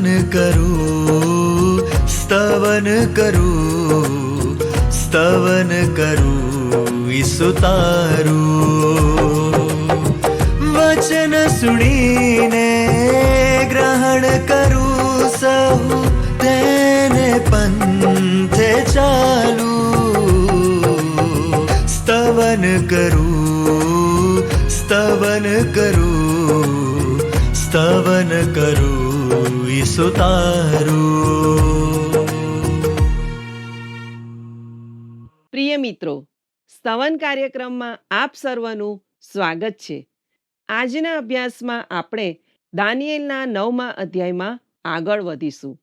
स्तवन करूं, स्तवन करूं, स्तवन करूं ईसु तारूं। वचन सुनीने ग्रहण करूं सहु, तेने पंथे चालू। स्तवन करूं, स्तवन करूं, स्तवन करूं ईसु तारूं। પ્રિય મિત્રો, સ્તવન કાર્યક્રમમાં આપ સર્વનું સ્વાગત છે. આજના અભ્યાસમાં આપણે દાનિયેલના 9મા અધ્યાયમાં આગળ વધીશું.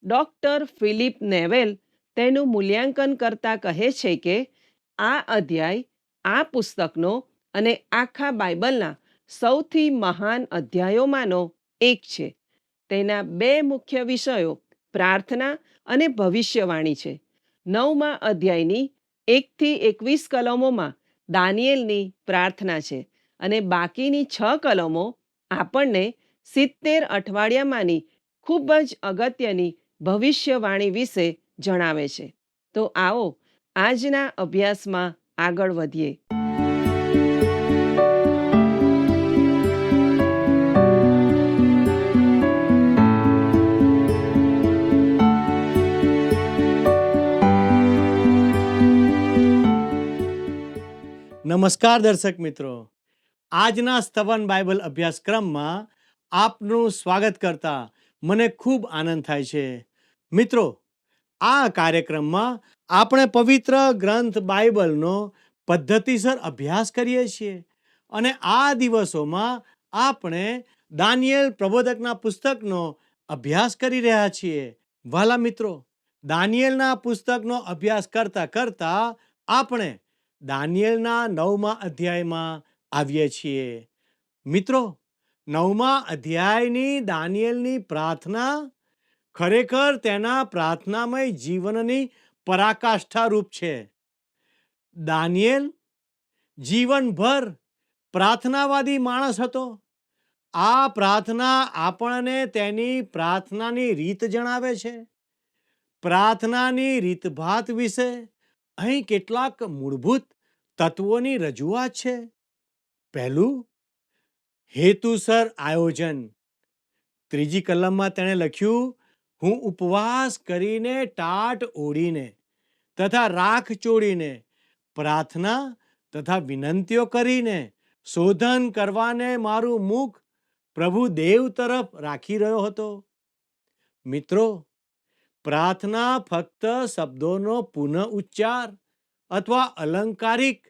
ડૉક્ટર ફિલિપ નેવેલ તેનું મૂલ્યાંકન કરતા કહે છે કે આ અધ્યાય આ પુસ્તકનો અને આખા બાઇબલના સૌથી મહાન અધ્યાયોમાંનો એક છે. તેના 2 મુખ્ય વિષયો પ્રાર્થના અને ભવિષ્યવાણી છે. 9મા અધ્યાયની 1 થી 21 કલમોમાં દાનિયેલની પ્રાર્થના છે અને બાકીની 6 કલમો આપણને 70 અઠવાડિયામાંની ખૂબ જ અગત્યની ભવિષ્યવાણી વિશે જણાવે છે. તો આવો આજના અભ્યાસમાં આગળ વધીએ. નમસ્કાર દર્શક મિત્રો, આજના સ્તવન બાઇબલ અભ્યાસક્રમમાં આપનું સ્વાગત કરતા મને ખૂબ આનંદ થાય છે. મિત્રો, આ કાર્યક્રમમાં આપણે પવિત્ર ગ્રંથ બાઇબલનો પદ્ધતિસર અભ્યાસ કરીએ છીએ અને આ દિવસોમાં આપણે દાનિયેલ પ્રબોધકના પુસ્તકનો અભ્યાસ કરી રહ્યા છીએ. વહાલા મિત્રો, દાનિયેલના પુસ્તકનો અભ્યાસ કરતા કરતા આપણે દાનિયેલના 9મા અધ્યાયમાં આવીએ છીએ. મિત્રો, 9મા અધ્યાયની દાનિયેલની પ્રાર્થના ખરેખર તેના પ્રાર્થનામય જીવનની પરાકાષ્ઠા રૂપ છે. દાનિયેલ જીવનભર પ્રાર્થનાવાદી માણસ હતો. આ પ્રાર્થના આપણને તેની પ્રાર્થનાની રીત જણાવે છે. પ્રાર્થનાની રીતભાત વિશે અહીં કેટલાક મૂળભૂત તત્વોની રજૂઆત છે. પહેલું, હેતુસર આયોજન. 3જી કલમમાં તેણે લખ્યું, હું ઉપવાસ કરીને, ટાટ ઓઢીને તથા રાખ ચોળીને, પ્રાર્થના તથા વિનંતીઓ કરીને શોધન કરવાને મારું મુખ પ્રભુ દેવ તરફ રાખી રહ્યો હતો. મિત્રો, પ્રાર્થના ફક્ત શબ્દોનો પુનઃ ઉચ્ચાર અથવા અલંકારિક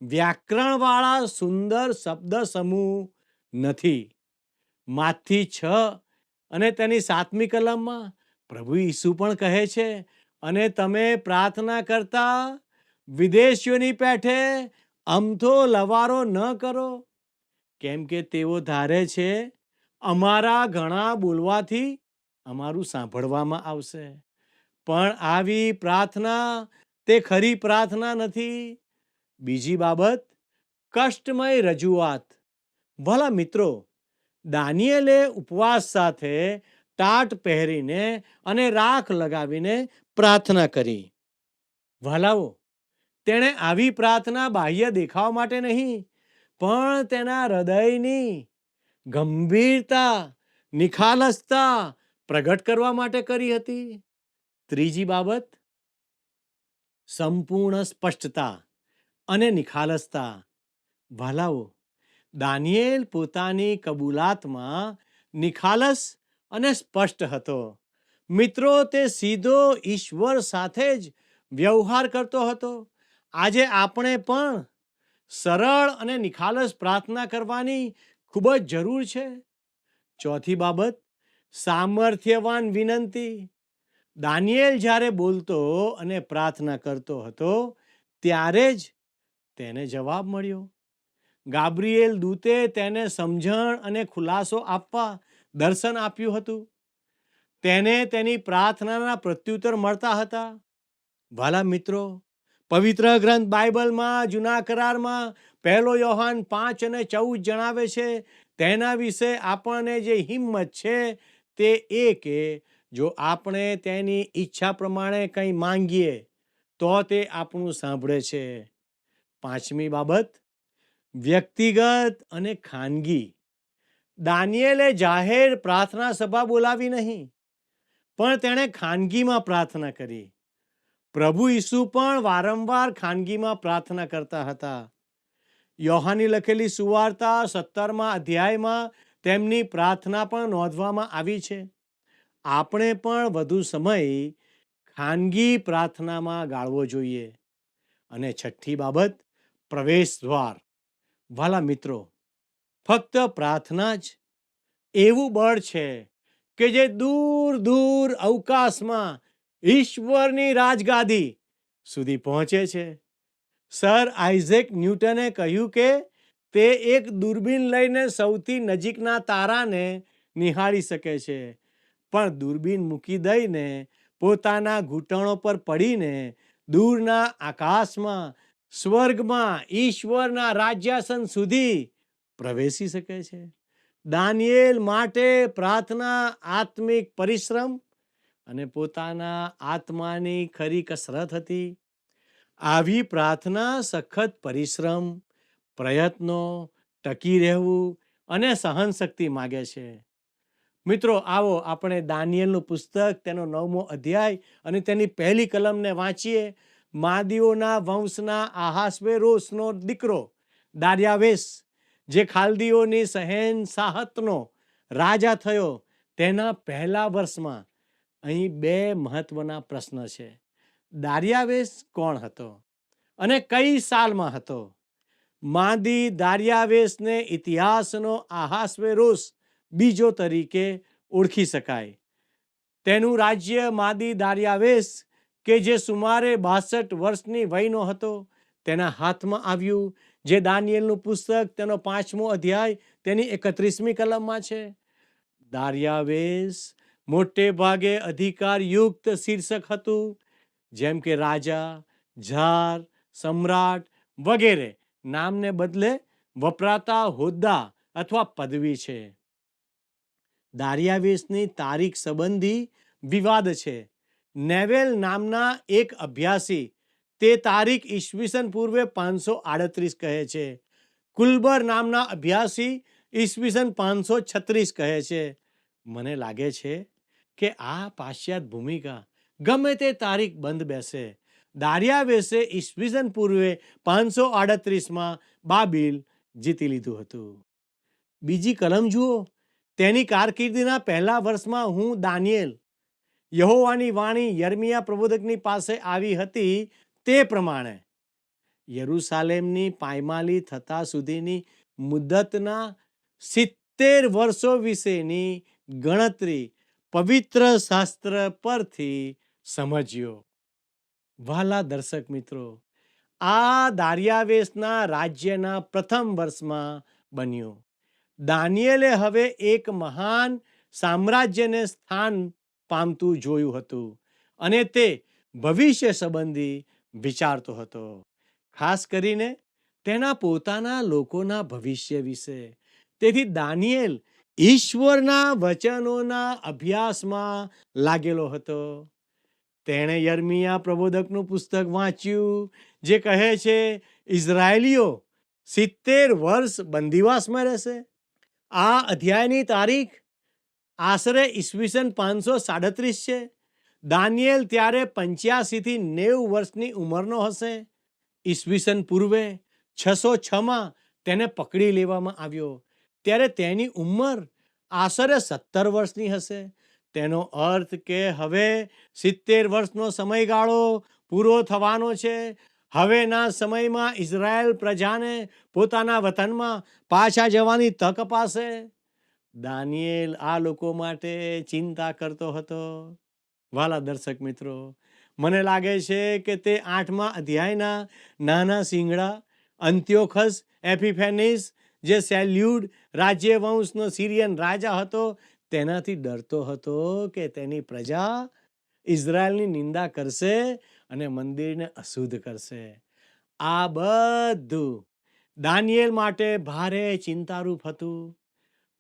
વ્યાકરણવાળા સુંદર શબ્દ સમૂહ નથી. માથી 6 અને તેની 7મી કલમમાં પ્રભુ ઈસુ પણ કહે છે, અને તમે પ્રાર્થના કરતા વિદેશીઓની પેઠે અમથો લવારો ન કરો, કેમ કે તેઓ ધારે છે અમારા ઘણા બોલવાથી અમારું સાંભળવામાં આવશે. પણ આવી પ્રાર્થના તે ખરી પ્રાર્થના નથી. બીજી બાબત, કષ્ટમય રજૂઆત. ભલા મિત્રો, દાનિયેલે ઉપવાસ સાથે ટાટ પહેરીને અને રાખ લગાવીને પ્રાર્થના કરી. ભલાઓ, તેણે આવી પ્રાર્થના બાહ્ય દેખાવ માટે નહીં, પણ તેના હૃદયની ગંભીરતા, નિખાલસતા પ્રગટ કરવા માટે કરી હતી. ત્રીજી બાબત, સંપૂર્ણ સ્પષ્ટતા અને નિખાલસતા. ભલાઓ, દાનિયેલ પોતાની કબૂલાતમાં નિખાલસ અને સ્પષ્ટ હતો. મિત્રો, તે સીધો ઈશ્વર સાથે જ વ્યવહાર કરતો હતો. આજે આપણે પણ સરળ અને નિખાલસ પ્રાર્થના કરવાની ખૂબ જ જરૂર છે. ચોથી બાબત, સામર્થ્યવાન વિનંતી. દાનિયેલ જ્યારે બોલતો અને પ્રાર્થના કરતો હતો ત્યારે જ તેને જવાબ મળ્યો. ગાબ્રિએલ દૂતે તેને સમજણ અને ખુલાસો આપવા દર્શન આપ્યું હતું. તેને તેની પ્રાર્થનાના પ્રત્યુત્તર મળતા હતા. વાલા મિત્રો, પવિત્ર ગ્રંથ બાઇબલમાં જૂના કરારમાં 1 યોહાન 5 અને 14 જણાવે છે. તેના વિશે આપણને જે હિંમત છે તે એ કે જો આપણે તેની ઈચ્છા પ્રમાણે કંઈ માંગીએ તો તે આપણું સાંભળે છે. પાંચમી બાબત, વ્યક્તિગત અને ખાનગી. દાનિયેલે જાહેર પ્રાર્થના સભા બોલાવી નહીં, પણ તેણે ખાનગીમાં પ્રાર્થના કરી. પ્રભુ ઈસુ પણ વારંવાર ખાનગીમાં પ્રાર્થના કરતા હતા. યોહાની લખેલી સુવાર્તા 17મા અધ્યાયમાં તેમની પ્રાર્થના પણ નોંધવામાં આવી છે. આપણે પણ વધુ સમય ખાનગી પ્રાર્થનામાં ગાળવો જોઈએ. અને છઠ્ઠી બાબત, પ્રવેશ દ્વાર. વાલા મિત્રો, ફક્ત પ્રાર્થના જ એવું બળ છે કે જે દૂર દૂર અવકાશમાં ઈશ્વરની રાજગાદી સુધી પહોંચે છે. સર આઇઝેક ન્યૂટને કહ્યું કે તે એક દૂરબીન લઈને સૌથી નજીકના તારાને નિહાળી શકે છે, પણ દૂરબીન મૂકી દઈને પોતાના ઘૂંટણો પર પડીને દૂરના આકાશમાં, સ્વર્ગમાં ઈશ્વરના રાજ્યાસન સુધી પ્રવેશી શકે છે. દાનિયેલ માટે પ્રાર્થના આત્મિક પરિશ્રમ અને પોતાના આત્માની ખરી કસરત હતી. આવી પ્રાર્થના સખત પરિશ્રમ, પ્રયત્નો, ટકી રહેવું અને સહનશક્તિ માગે છે. મિત્રો, આવો આપણે દાનિયેલનું પુસ્તક, તેનો 9મો અધ્યાય અને તેની પહેલી કલમને વાંચીએ. માદીઓના વંશના આહાસ્વેરોસનો દીકરો દાર્યાવેશ, જે ખાલદીઓની શહેનશાહતનો રાજા થયો, તેના પહેલા વર્ષમાં અહીં 2 મહત્વના પ્રશ્ન છે. દાર્યાવેશ કોણ હતો અને કઈ સાલમાં હતો? માદી દાર્યાવેશને ઇતિહાસનો આહાસ્વેરોસ બીજો તરીકે ઓળખી શકાય. તેનું રાજ્ય માદી દાર્યાવેશ, કે જે સુમારે 62 વર્ષની વયનો હતો, તેના હાથમાં આવ્યું, જે દાનિયેલનું પુસ્તક, તેનો 5મો અધ્યાય, તેની 31મી કલમમાં છે. દાર્યાવેશ મોટે ભાગે અધિકારયુક્ત શીર્ષક હતું, જેમ કે રાજા, ઝાર, સમ્રાટ વગેરે નામને બદલે વપરાતા હોદ્દા અથવા પદવી છે. દાર્યાવેશની તારીખ સંબંધી વિવાદ છે. નેવેલ નામના એક અભ્યાસી તે તારીખ ઈસવીસન પૂર્વે 538 કહે છે. કુલબર નામના અભ્યાસી ઈસવીસન 536 કહે છે. મને લાગે છે કે આ પાશ્ચાત્ય ભૂમિકા ગમે તે તારીખ બંધ બેસે. દાર્યાવેશે ઈસવીસન પૂર્વે 538માં બાબિલ જીતી લીધું હતું. બીજી કલમ જુઓ. તેની કારકિર્દીના પહેલા વર્ષમાં હું દાનિયેલ, યહોવાની વાણી યર્મિયા પ્રબોધકની પાસે આવી હતી તે પ્રમાણે યરૂશાલેમની પાયમાલી થતા સુધીની મુદ્દતના 70 વર્ષો વિશેની ગણતરી પવિત્ર શાસ્ત્ર પરથી સમજ્યો. વહાલા દર્શક મિત્રો, આ દાર્યાવેશના રાજ્યના પ્રથમ વર્ષમાં બન્યું. દાનિયેલે હવે એક મહાન સામ્રાજ્યને સ્થાન પામતું જોયું હતું અને તે ભવિષ્ય સંબંધી વિચારતો હતો, ખાસ કરીને તેના પોતાના લોકોના ભવિષ્ય વિશે. તેથી દાનિયેલ ઈશ્વરના વચનોના અભ્યાસમાં લાગેલો હતો. તેણે યર્મિયા પ્રબોધકનું પુસ્તક વાંચ્યું, જે કહે છે ઇઝરાયેલીઓ 70 વર્ષ બંદીવાસમાં રહેશે. આ અધ્યાયની તારીખ આશરે ઈસવીસન 537 છે. દાનિયેલ ત્યારે 85 થી 90 વર્ષની ઉંમરનો હશે. ઈસવીસન પૂર્વે 606માં તેને પકડી લેવામાં આવ્યો, ત્યારે તેની ઉંમર આશરે 17 વર્ષની હશે. તેનો અર્થ કે હવે 70 વર્ષનો સમયગાળો પૂરો થવાનો છે. હવેના સમયમાં ઇઝરાયેલ પ્રજાને પોતાના વતનમાં પાછા જવાની તક અપાશે. દાનિયેલ આ લોકો માટે ચિંતા કરતો હતો. વાલા દર્શક મિત્રો, મને લાગે છે કે તે 8મા અધ્યાયના નાના સિંગડા અંત્યોખસ એપિફેનિસ, જે સેલ્યુડ રાજ્યવંશનો સિરિયન રાજા હતો, તેનાથી ડરતો હતો કે તેની પ્રજા ઇઝરાયલની નિંદા કરશે અને મંદિરને અશુદ્ધ કરશે. આ બધું દાનિયેલ માટે ભારે ચિંતારૂપ હતું.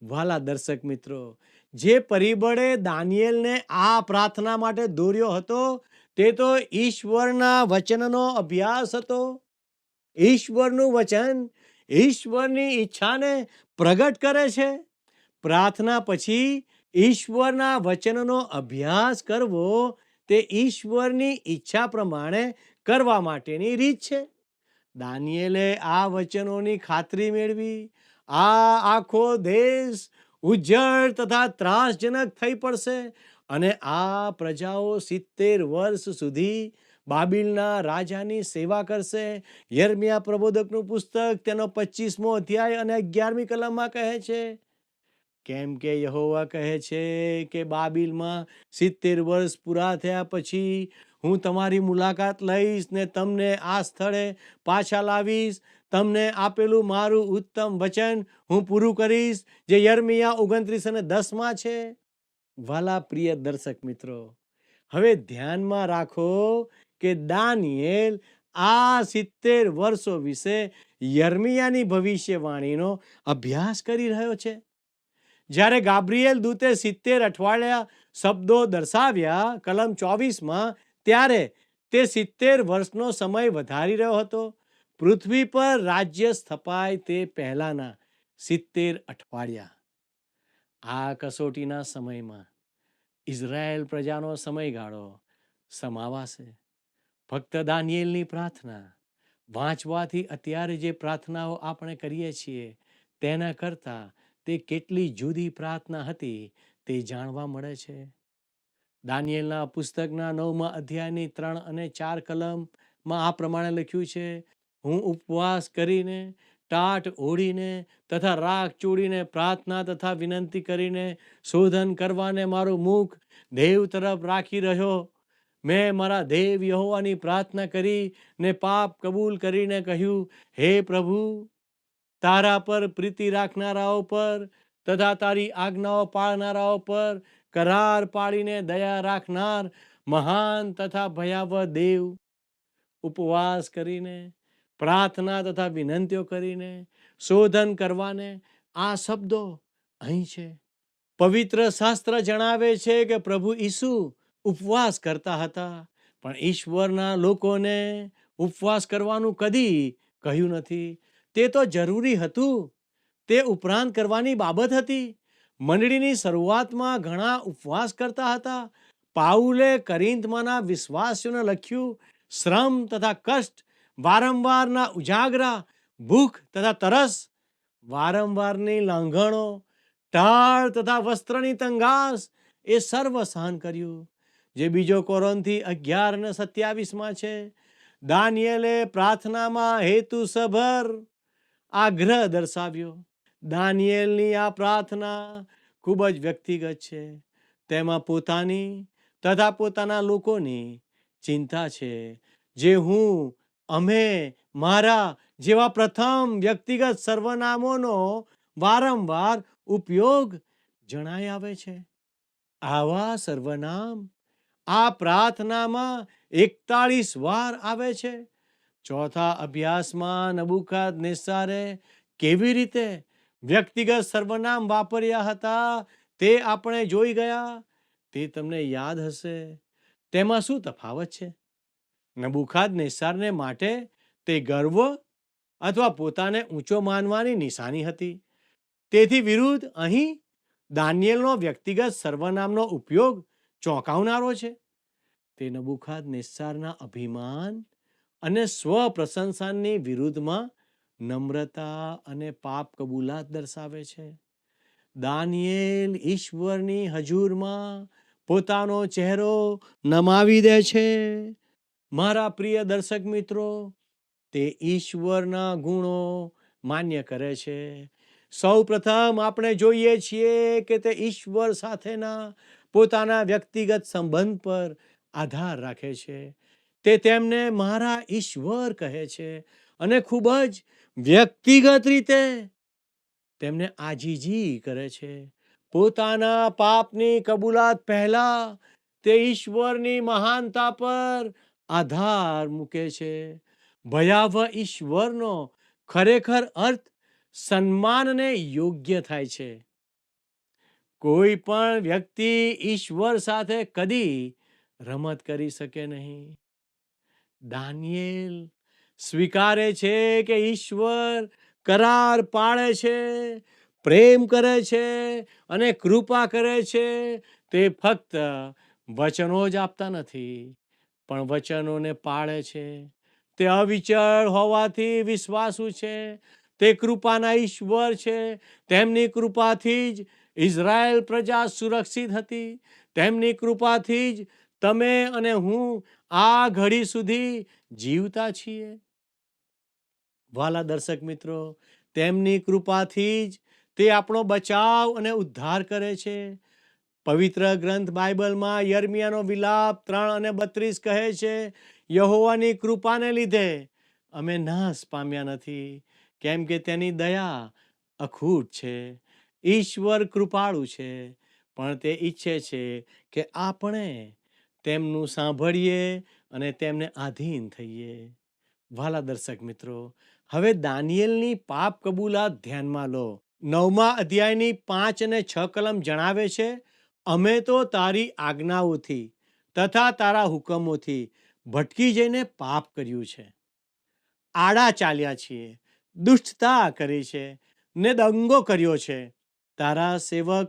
વાલા દર્શક મિત્રો, જે પરિબળે દાનિયેલને આ પ્રાર્થના માટે દોર્યો હતો તે તો ઈશ્વરના વચનનો અભ્યાસ હતો. ઈશ્વરનું વચન ઈશ્વરની ઈચ્છાને પ્રગટ કરે છે. પ્રાર્થના પછી ઈશ્વરના વચનનો અભ્યાસ કરવો તે ઈશ્વરની ઈચ્છા પ્રમાણે કરવા માટેની રીત છે. દાનિયેલે આ વચનોની ખાતરી મેળવી. આ આખો દેશ ઉજ્જડ તથા ત્રાસજનક થઈ પડશે અને આ પ્રજાઓ 70 વર્ષ સુધી બાબિલના રાજાની સેવા કરશે. યર્મિયા પ્રબોધકનું પુસ્તક તેનો 25મો અધ્યાય અને 11મી કલમમાં કહે છે, કેમ કે યહોવા કહે છે કે બાબિલમાં 70 વર્ષ પૂરા થયા પછી હું તમારી મુલાકાત લઈશ ને તમને આ સ્થળે પાછા લાવીશ. તમને આપેલું મારું ઉત્તમ વચન હું પૂરું કરીશ, જે યર્મિયા 29:10માં છે. વાલા પ્રિય દર્શક મિત્રો, હવે ધ્યાનમાં રાખો કે દાનિયેલ આ 70 વર્ષો વિશે યર્મિયાની ભવિષ્યવાણીનો અભ્યાસ કરી રહ્યો છે. જ્યારે ગાબ્રિએલ દૂતે 70 અઠવાડિયા શબ્દો દર્શાવ્યા કલમ 24માં, ત્યારે તે 70 વર્ષનો સમય વધારી રહ્યો હતો. પૃથ્વી પર રાજ્ય સ્થપાય તે પહેલાના 70 અઠવાડિયા. આ કસોટીના સમયમાં ઇઝરાયેલ પ્રજાનો સમયગાળો સમાવાશે. ફક્ત દાનિયેલની પ્રાર્થના વાંચવાથી અત્યારે જે પ્રાર્થનાઓ આપણે કરીએ છીએ તેના કરતાં તે કેટલી જુદી પ્રાર્થના હતી તે જાણવા મળે છે. દાનિયેલના પુસ્તકના 9મા અધ્યાયની 3 અને 4 કલમમાં આ પ્રમાણે લખ્યું છે, હું ઉપવાસ કરીને, ટાટ ઓઢીને તથા રાખ ચોડીને પ્રાર્થના તથા વિનંતી કરીને શોધન કરવાને મારું મુખ દેવ તરફ રાખી રહ્યો. મેં મારા દેવ યહોવાની પ્રાર્થના કરી ને પાપ કબૂલ કરીને કહ્યું, હે પ્રભુ, તારા પર પ્રીતિ રાખનારાઓ પર તથા તારી આજ્ઞાઓ પાળનારાઓ પર કરાર પાડીને દયા રાખનાર મહાન તથા ભયાવહ દેવ. ઉપવાસ કરીને, પ્રાર્થના તથા વિનંતીઓ કરીને શોધન કરવાને આ શબ્દો અહીં છે. પવિત્ર શાસ્ત્ર જણાવે છે કે પ્રભુ ઈસુ ઉપવાસ કરતા હતા, પણ ઈશ્વરના લોકોને ઉપવાસ કરવાનું કદી કહ્યું નથી. તે તો જરૂરી હતું, તે ઉપરાંત કરવાની બાબત હતી. મંડળીની શરૂઆતમાં ઘણા ઉપવાસ કરતા હતા. પાઉલે કરિન્થમાંના વિશ્વાસીઓને લખ્યું, શ્રમ તથા કષ્ટ, વારંવારના ઉજાગરા, ભૂખ તથા તરસ, વારંવારની લાંઘણો, ટાળ તથા વસ્ત્રની તંગાસ, એ સર્વ સહન કર્યું, જે બીજો કોરિન્થી 11:27માં છે. દાનિયેલે પ્રાર્થનામાં હેતુસભર આગ્રહ દર્શાવ્યો. દાનિયેલની આ પ્રાર્થના ખૂબ જ વ્યક્તિગત છે. તેમાં પોતાની તથા પોતાના લોકોની ચિંતા છે, જે અમે મારા જેવા પ્રથમ વ્યક્તિગત સર્વનામોનો વારંવાર ઉપયોગ જણાય આવે છે. આવા સર્વનામ આ પ્રાર્થનામાં 41 વાર આવે છે. ચોથા અભ્યાસમાં નબુકદનેસ્સારે કેવી રીતે વ્યક્તિગત સર્વનામ વાપર્યા હતા તે આપણે જોઈ ગયા. તે તમને યાદ હશે. તેમાં શું તફાવત છે? નબુકદનેસ્સારને માટે તે ગર્વ અથવા પોતાને ઊંચો માનવાની નિશાની હતી. તેથી વિરુદ્ધ અહીં દાનિયેલનો વ્યક્તિગત સર્વનામનો ઉપયોગ ચોંકાવનારો છે. તે નબુકદનેસ્સારના અભિમાન અને સ્વ પ્રશંસાની વિરુદ્ધમાં નમ્રતા અને પાપ કબૂલાત દર્શાવે છે. દાનિયેલ ઈશ્વરની હજુરમાં પોતાનો ચહેરો નમાવી દે છે. મારા પ્રિય દર્શક મિત્રો, તે ઈશ્વરના ગુણો માન્ય કરે છે. સૌ પ્રથમ આપણે જોઈએ છીએ કે તે ઈશ્વર સાથેના પોતાના વ્યક્તિગત સંબંધ પર આધાર રાખે છે. તે તેમને મારા ઈશ્વર કહે છે અને ખૂબ જ વ્યક્તિગત રીતે તેમને આજીજી કરે છે. પોતાના પાપની કબૂલાત પહેલા તે ઈશ્વરની મહાનતા પર આધાર મૂકે છે. ભયાવહ ઈશ્વરનો ખરેખર અર્થ સન્માનને યોગ્ય થાય છે. કોઈ પણ વ્યક્તિ ઈશ્વર સાથે કદી રમત કરી શકે નહીં. દાનિયેલ સ્વીકારે છે કે ઈશ્વર કરાર પાળે છે, પ્રેમ કરે છે અને કૃપા કરે છે. તે ફક્ત વચનો જ આપતા નથી, પણ વચનોને પાળે છે. તે અવિચળ હોવાથી વિશ્વાસુ છે. તે કૃપાના ઈશ્વર છે. તેમની કૃપાથી જ ઇઝરાયેલ પ્રજા સુરક્ષિત હતી. તેમની કૃપાથી જ તમે અને હું આ ઘડી સુધી જીવતા છીએ. વાલા દર્શક મિત્રો, તેમની કૃપાથી જ તે આપણો બચાવ અને ઉદ્ધાર કરે છે. પવિત્ર ગ્રંથ બાઇબલમાં યર્મિયાનો વિલાપ 3:32 કહે છે, યહોવાની કૃપાને લીધે અમે નાશ પામ્યા નથી, કેમ કે તેની દયા અખૂટ છે. ઈશ્વર કૃપાળુ છે, પણ તે ઈચ્છે છે કે આપણે તેમનું સાંભળીએ અને તેમને આધીન થઈએ. વાલા દર્શક મિત્રો, હવે દાનિયેલની પાપ કબૂલાત ધ્યાનમાં લો. 9મા અધ્યાયની 5 અને 6 કલમ જણાવે છે, અમે તો તારી આજ્ઞાઓથી તથા તારા હુકમોથી ભટકી જઈને પાપ કર્યું છે, આડા ચાલ્યા છીએ, દુષ્ટતા કરી છે ને દંગો કર્યો છે. તારા સેવક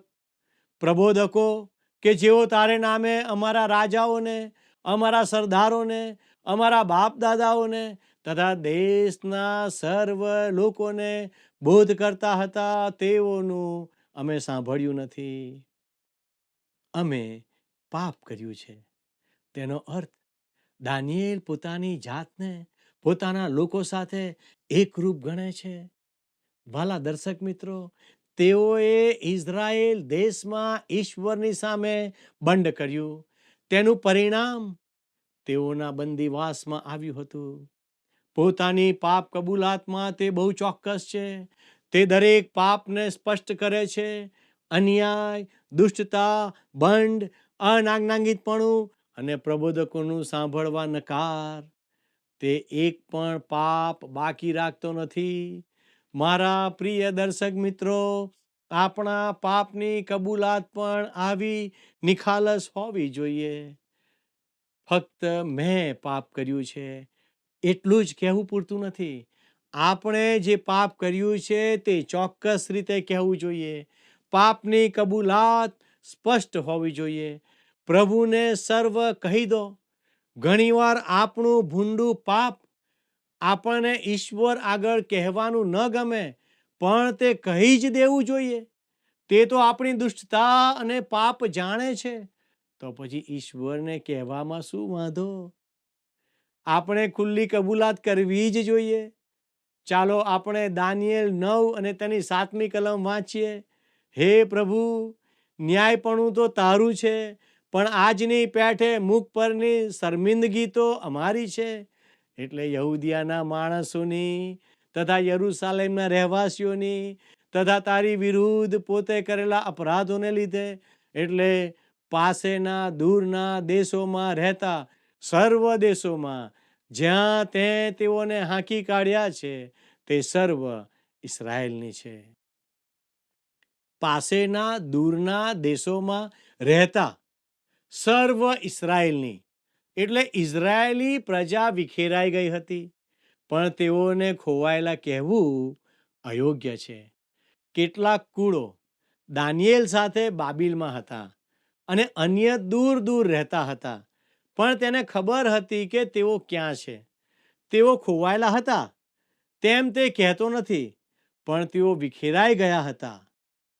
પ્રબોધકો કે જેઓ તારે નામે અમારા રાજાઓને, અમારા સરદારોને, અમારા બાપ દાદાઓને તથા દેશના સર્વ લોકોને બોધ કરતા હતા, તેઓનું અમે સાંભળ્યું નથી. અમે પાપ કર્યું છે. તેનો અર્થ દાનિયેલ પોતાની જાતને પોતાના લોકો સાથે એકરૂપ ગણે છે. વાલા દર્શક મિત્રો, તેઓએ ઇઝરાયેલ દેશમાં ઈશ્વરની સામે બંડ કર્યું. તેનું પરિણામ તેઓના બંદીવાસમાં આવ્યું હતું. પોતાની પાપ કબૂલાતમાં તે બહુ ચોક્કસ છે. તે દરેક પાપને સ્પષ્ટ કરે છે. અન્યાય, દુષ્ટતા, બંડ, અનાજ્ઞાંકિતપણું અને પ્રબોધકોનું સાંભળવા નકાર. તે એક પણ પાપ બાકી રાખતો નથી. મારા પ્રિય દર્શક મિત્રો, આપણા પાપની કબૂલાત પણ આવી નિખાલસ હોવી જોઈએ. ફક્ત મેં પાપ કર્યું છે એટલું જ કહેવું પૂરતું નથી. આપણે જે પાપ કર્યું છે તે ચોક્કસ રીતે કહેવું જોઈએ. પાપની કબૂલાત સ્પષ્ટ હોવી જોઈએ. પ્રભુને સર્વ કહી દો. ઘણીવાર આપણું ભૂંડું પાપ આપણને ઈશ્વર આગળ કહેવાનું ન ગમે, પણ તે કહી જ દેવું જોઈએ. તે તો આપણી દુષ્ટતા અને પાપ જાણે છે, તો પછી ઈશ્વરને કહેવામાં શું વાંધો? આપણે ખુલ્લી કબૂલાત કરવી જ જોઈએ. ચાલો આપણે દાનિયેલ 9 અને તેની 7મી કલમ વાંચીએ. હે પ્રભુ, ન્યાયપણું તો તારું છે, પણ આજની પેઠે મુખ પરની શર્મિંદગી તો અમારી છે. એટલે યહૂદિયાના માણસોની તથા યરૂશાલેમના રહેવાસીઓની તથા તારી વિરુદ્ધ પોતે કરેલા અપરાધોને લીધે, એટલે પાસેના દૂરના દેશોમાં રહેતા સર્વ દેશોમાં જ્યાં તે તેઓને હાંકી કાઢ્યા છે, તે સર્વ ઇસ્રાયેલની છે. પાસેના દૂરના દેશોમાં રહેતા સર્વ ઇસ્રાયેલની, એટલે ઇઝરાયેલી પ્રજા વિખેરાઈ ગઈ હતી, પણ તેઓને ખોવાયેલા કહેવું અયોગ્ય છે. કેટલાક કુળો દાનિયેલ સાથે બાબિલમાં હતા અને અન્ય દૂર દૂર રહેતા હતા, પણ તેને ખબર હતી કે તેઓ ક્યાં છે. તેઓ ખોવાયેલા હતા તેમ તે કહેતો નથી, પણ તેઓ વિખેરાઈ ગયા હતા.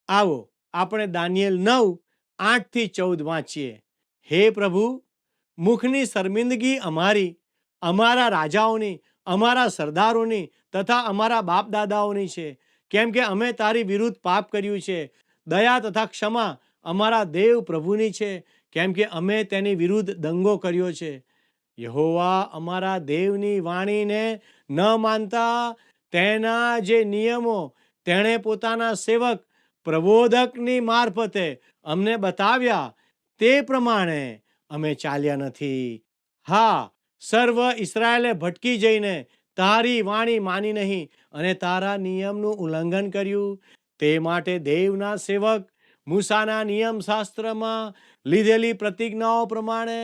આવો આપણે દાનિયેલ 9:8-14 વાંચીએ. હે પ્રભુ, મુખની શર્મિંદગી અમારી, અમારા રાજાઓની, અમારા સરદારોની તથા અમારા બાપ દાદાઓની છે, કેમ કે અમે તારી વિરુદ્ધ પાપ કર્યું છે. દયા તથા ક્ષમા અમારા દેવ પ્રભુની છે, કેમ કે અમે તેની વિરુદ્ધ દંગો કર્યો છે. યહોવા અમારા દેવની વાણીને ન માનતા તેના જે નિયમો તેણે પોતાના સેવક પ્રબોધકની મારફતે અમને બતાવ્યા, તે પ્રમાણે અમે ચાલ્યા નથી. હા, સર્વ ઇસ્રાયેલે ભટકી જઈને તારી વાણી માની નહીં અને તારા નિયમનું ઉલ્લંઘન કર્યું. તે માટે દેવના સેવક મૂસાના નિયમ શાસ્ત્રમાં લીધેલી પ્રતિજ્ઞાઓ પ્રમાણે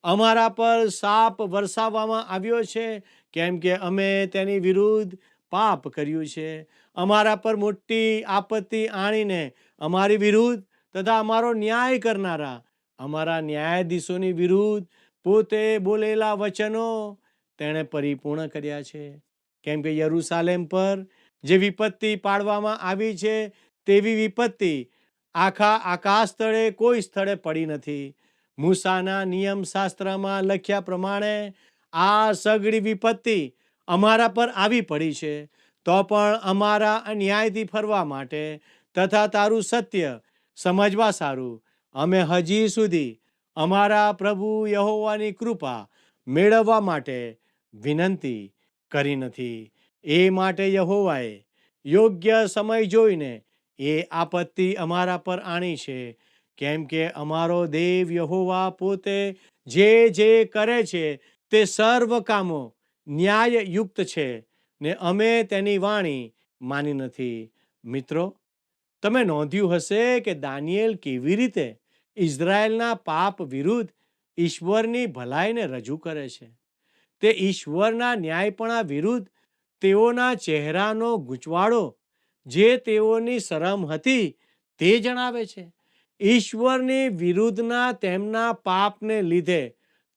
અમારા પર શાપ વરસાવવામાં આવ્યો છે, કેમ કે અમે તેની વિરુદ્ધ પાપ કર્યું છે. અમારા પર મોટી આપત્તિ આણીને અમારી વિરુદ્ધ તથા અમારો ન્યાય કરનારા અમારા ન્યાયાધીશોની વિરુદ્ધ પોતે બોલેલા વચનો તેણે પરિપૂર્ણ કર્યા છે. કેમ કે યરૂશાલેમ પર જે વિપત્તિ પાડવામાં આવી છે તેવી વિપત્તિ આખા આકાશ તળે કોઈ સ્થળે પડી નથી. મૂસાના નિયમ શાસ્ત્રમાં લખ્યા પ્રમાણે આ સઘળી વિપત્તિ અમારા પર આવી પડી છે, તો પણ અમારા અન્યાયથી ફરવા માટે તથા તારું સત્ય સમજવા સારું અમે હજી સુધી અમારા પ્રભુ યહોવાની કૃપા મેળવવા માટે વિનંતી કરી નથી. એ માટે યહોવાએ યોગ્ય સમય જોઈને એ આપત્તિ અમારા પર આણી છે, કેમ કે અમારો દેવ યહોવા પોતે જે કરે છે તે સર્વ કામો ન્યાયયુક્ત છે ને અમે તેની વાણી માની નથી. મિત્રો, તમે નોંધ્યું હશે કે દાનિયેલ કેવી રીતે ઇઝરાયેલના પાપ વિરુદ્ધ ઈશ્વરની ભલાઈને રજૂ કરે છે. તે ઈશ્વરના ન્યાયપણા વિરુદ્ધ તેઓના ચહેરાનો ગૂંચવાડો જે તેઓની શરમ હતી તે જણાવે છે. ઈશ્વરની વિરુદ્ધના તેમના પાપને લીધે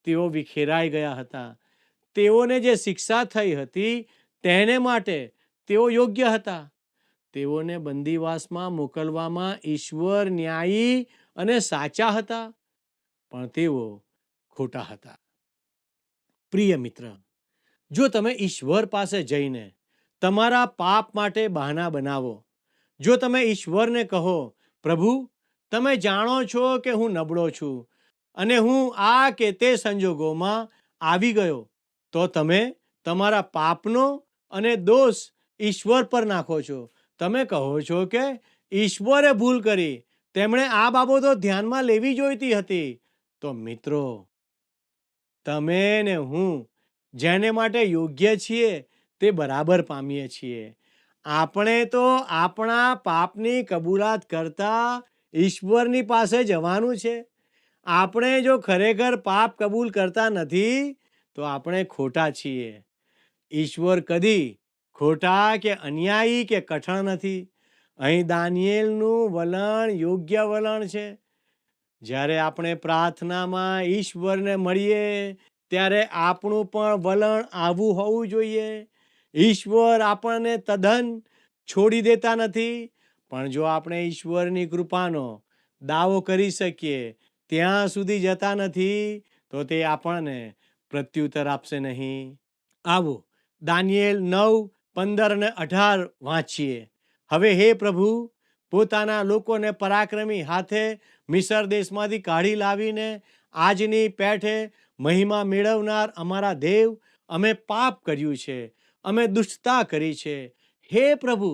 તેઓ વિખેરાઈ ગયા હતા. તેઓને જે શિક્ષા થઈ હતી તેને માટે તેઓ યોગ્ય હતા. તેઓને બંદીવાસમાં મોકલવામાં ઈશ્વર ન્યાયી અને સાચા હતા, પણ તેઓ ખોટા હતા. પ્રિય મિત્ર, જો તમે ઈશ્વર પાસે જઈને તમારા પાપ માટે બહાના બનાવો, જો તમે ઈશ્વરને કહો, પ્રભુ, તમે જાણો છો કે હું નબળો છું અને હું આ કે તે સંજોગોમાં આવી ગયો, તો તમે તમારા પાપનો અને દોષ ઈશ્વર પર નાખો છો. તમે કહો છો કે ઈશ્વરે ભૂલ કરી, તેમણે આ બાબતો ધ્યાનમાં લેવી જોઈતી હતી. તો મિત્રો, તમે ને હું જેને માટે યોગ્ય છીએ તે બરાબર પામીએ છીએ. આપણે તો આપણા પાપની કબૂલાત કરતા ઈશ્વરની પાસે જવાનું છે. આપણે જો ખરેખર પાપ કબૂલ કરતા નથી તો આપણે ખોટા છીએ. ઈશ્વર કદી ખોટા કે અન્યાયી કે કઠણ નથી. અહીં દાનિયેલનું વલણ યોગ્ય વલણ છે. જ્યારે આપણે પ્રાર્થનામાં ઈશ્વરને મળીએ ત્યારે આપણું પણ વલણ આવું હોવું જોઈએ. ઈશ્વર આપણને તદ્દન છોડી દેતા નથી, પણ જો આપણે ઈશ્વરની કૃપાનો દાવો કરી શકીએ ત્યાં સુધી જતા નથી તો તે આપણને પ્રત્યુત્તર આપશે નહીં. આવો દાનિયેલ 9:15-18 વાંચીએ. હવે હે પ્રભુ, પોતાના લોકોને પરાક્રમી હાથે મિસર દેશમાંથી કાઢી લાવીને આજની પેઠે મહિમા મેળવનાર અમારા દેવ, અમે પાપ કર્યું છે, અમે દુષ્ટતા કરી છે. હે પ્રભુ,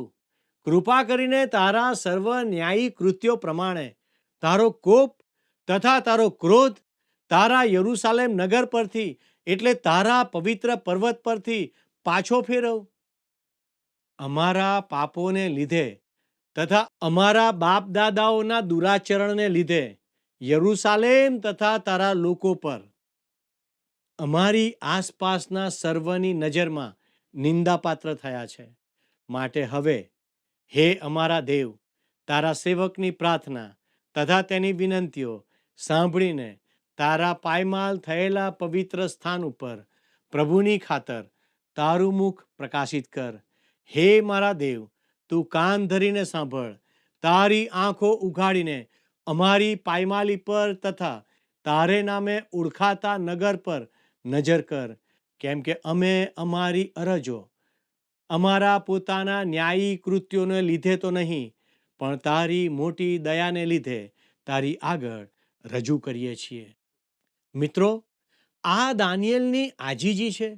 કૃપા કરીને તારા સર્વ ન્યાયી કૃત્યો પ્રમાણે તારો કોપ તથા તારો ક્રોધ તારા યરૂશાલેમ નગર પરથી, એટલે તારા પવિત્ર પર્વત પરથી પાછો ફેરવ. અમારા પાપોને લીધે તથા અમારા બાપ દાદાઓના દુરાચરણને લીધે યરૂશાલેમ તથા તારા લોકો પર અમારી આસપાસના સર્વની નજરમાં નિંદાપાત્ર થયા છે. માટે હવે હે અમારા દેવ, તારા સેવકની પ્રાર્થના તથા તેની વિનંતીઓ સાંભળીને તારા પાયમાલ થયેલા પવિત્ર સ્થાન ઉપર પ્રભુની ખાતર તારું મુખ પ્રકાશિત કર. હે મારા દેવ, તું કાન ધરીને સાંભળ. તારી આંખો ઉઘાડીને અમારી પાયમાલી પર તથા તારે નામે ઓળખાતા નગર પર નજર કર. કેમ કે અમે અમારી અરજો અમારા પોતાના ન્યાયી કૃત્યોને લીધે તો નહીં, પણ તારી મોટી દયાને લીધે તારી આગળ રજૂ કરીએ છીએ. મિત્રો, આ દાનિયેલની આજીજી છે.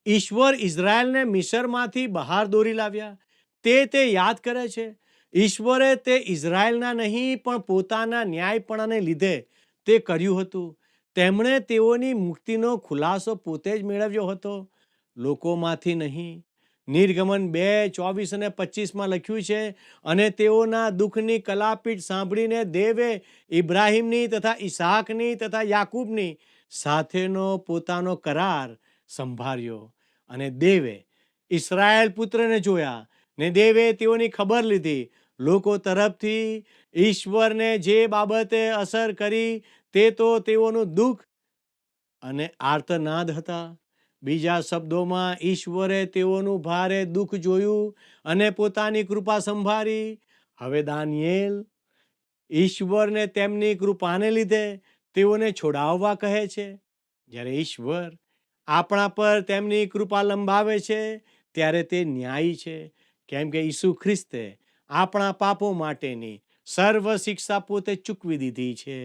ઈશ્વર ઇઝરાયલને મિસરમાંથી બહાર દોરી લાવ્યા તે યાદ કરે છે. ઈશ્વરે તે ઇઝરાયલના નહીં પણ પોતાના ન્યાયપણાને લીધે તે કર્યું હતું. તેમણે તેઓની મુક્તિનો ખુલાસો પોતે જ મેળવ્યો હતો, લોકોમાંથી નહીં. નિર્ગમન 2:24 અને 25 લખ્યું છે, અને તેઓના દુઃખની કલાપીઠ સાંભળીને દેવે ઇબ્રાહિમની તથા ઈસાકની તથા યાકૂબની સાથેનો પોતાનો કરાર સંભાળ્યો. અને દેવે ઇસ્રાયેલ પુત્રને જોયા ને દેવે તેઓની ખબર લીધી. લોકો તરફથી ઈશ્વરને જે બાબતે અસર કરી તે તો તેઓનું દુઃખ અને આર્તનાદ હતા. બીજા શબ્દોમાં, ઈશ્વરે તેઓનું ભારે દુઃખ જોયું અને પોતાની કૃપા સંભાળી. હવે દાનિયેલ ઈશ્વરને તેમની કૃપાને લીધે તેઓને છોડાવવા કહે છે. જ્યારે ઈશ્વર આપણા પર તેમની કૃપા લંબાવે છે ત્યારે તે ન્યાયી છે, કેમ કે ઈસુ ખ્રિસ્તે આપણા પાપો માટેની સર્વ શિક્ષા પોતે ચૂકવી દીધી છે.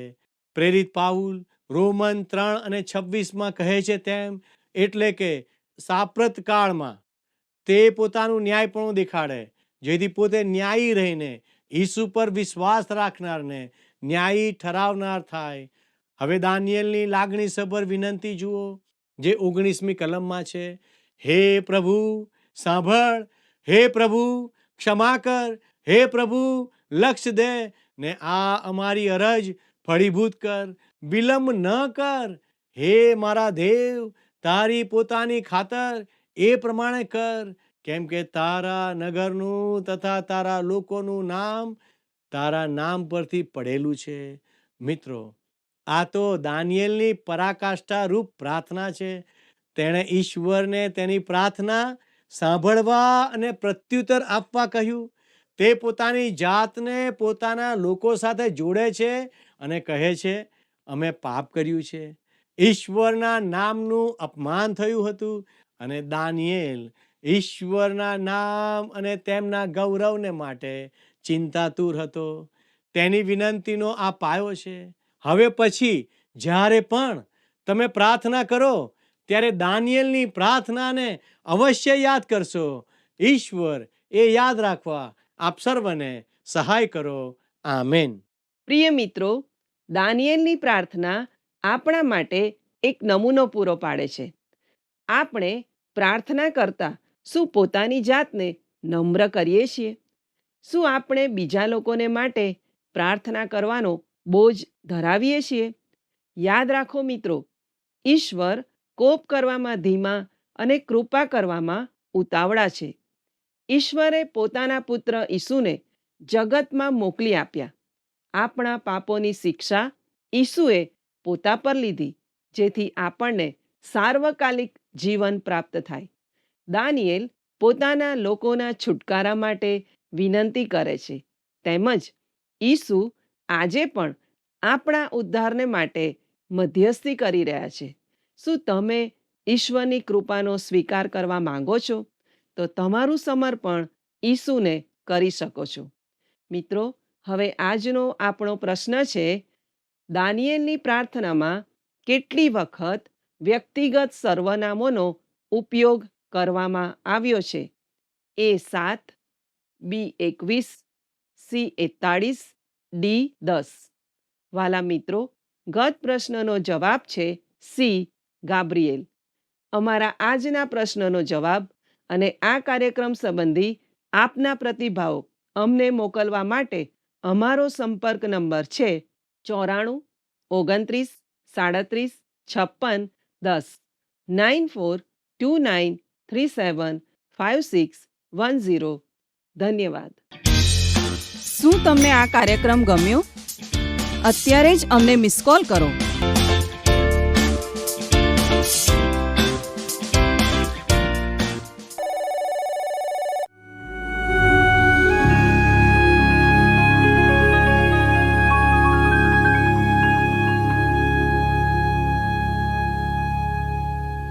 પ્રેરિત પાઉલ રોમન 3:26 કહે છે તેમ, એટલે કે સાંપ્રત કાળમાં તે પોતાનું ન્યાયપણું દેખાડે, જેથી પોતે ન્યાયી રહીને ઈસુ પર વિશ્વાસ રાખનારને ન્યાયી ઠરાવનાર થાય. હવે દાનિયેલની લાગણીસભર વિનંતી જુઓ, જે 19મી કલમમાં છે. હે પ્રભુ સાંભળ, હે પ્રભુ ક્ષમા કર, હે પ્રભુ લક્ષ્ય દે ને આ અમારી અરજ ફળીભૂત કર, વિલંબ ન કર. હે મારા દેવ, તારી પોતાની ખાતર એ પ્રમાણે કર, કેમ કે તારા નગરનું તથા તારા લોકોનું નામ તારા નામ પરથી પડેલું છે. મિત્રો, આ તો દાનિયેલની પરાકાષ્ઠા રૂપ પ્રાર્થના છે. તેણે ઈશ્વરને તેની પ્રાર્થના સાંભળવા અને પ્રત્યુત્તર આપવા કહ્યું. તે પોતાની જાતને પોતાના લોકો સાથે જોડે છે અને કહે છે, અમે પાપ કર્યું છે. ઈશ્વરના નામનું અપમાન થયું હતું અને દાનિયેલ ઈશ્વરના નામ અને તેમના ગૌરવને માટે ચિંતાતુર હતો. તેની વિનંતીનો આ પાયો છે. હવે પછી જ્યારે પણ તમે પ્રાર્થના કરો ત્યારે દાનિયેલની પ્રાર્થનાને અવશ્ય યાદ કરશો. ઈશ્વર એ યાદ રાખવા આપ સર્વને સહાય કરો. આમેન. પ્રિય મિત્રો, દાનિયેલની પ્રાર્થના આપણા માટે એક નમૂનો પૂરો પાડે છે. આપણે પ્રાર્થના કરતા શું પોતાની જાતને નમ્ર કરીએ છીએ? શું આપણે બીજા લોકોને માટે પ્રાર્થના કરવાનો બોજ ધરાવીએ છીએ? યાદ રાખો મિત્રો, ઈશ્વર કોપ કરવામાં ધીમા અને કૃપા કરવામાં ઉતાવળા છે. ઈશ્વરે પોતાના પુત્ર ઈસુને જગતમાં મોકલી આપ્યા. આપણા પાપોની શિક્ષા ઈસુએ પોતા પર લીધી, જેથી આપણને સાર્વકાલિક જીવન પ્રાપ્ત થાય. દાનિયેલ પોતાના લોકોના છુટકારા માટે વિનંતી કરે છે, તેમજ ઈસુ આજે પણ આપણા ઉદ્ધારને માટે મધ્યસ્થી કરી રહ્યા છે. શું તમે ઈશ્વરની કૃપાનો સ્વીકાર કરવા માંગો છો? તો તમારું સમર્પણ ઈસુને કરી શકો છો. મિત્રો, હવે આજનો આપણો પ્રશ્ન છે, દાનિયેલની પ્રાર્થનામાં કેટલી વખત વ્યક્તિગત સર્વનામોનો ઉપયોગ કરવામાં આવ્યો છે? A7, B21, C41, D10. વાલા મિત્રો, ગત પ્રશ્નનો જવાબ છે સી, ગાબ્રિએલ. અમારા આજના પ્રશ્નનો જવાબ અને આ કાર્યક્રમ સંબંધી આપના પ્રતિભાવો અમને મોકલવા માટે અમારો સંપર્ક નંબર છે 94 29 37 56 10 9429375610. ધન્યવાદ. શું તમને આ કાર્યક્રમ ગમ્યો? અત્યારે જ અમને મિસ કોલ કરો.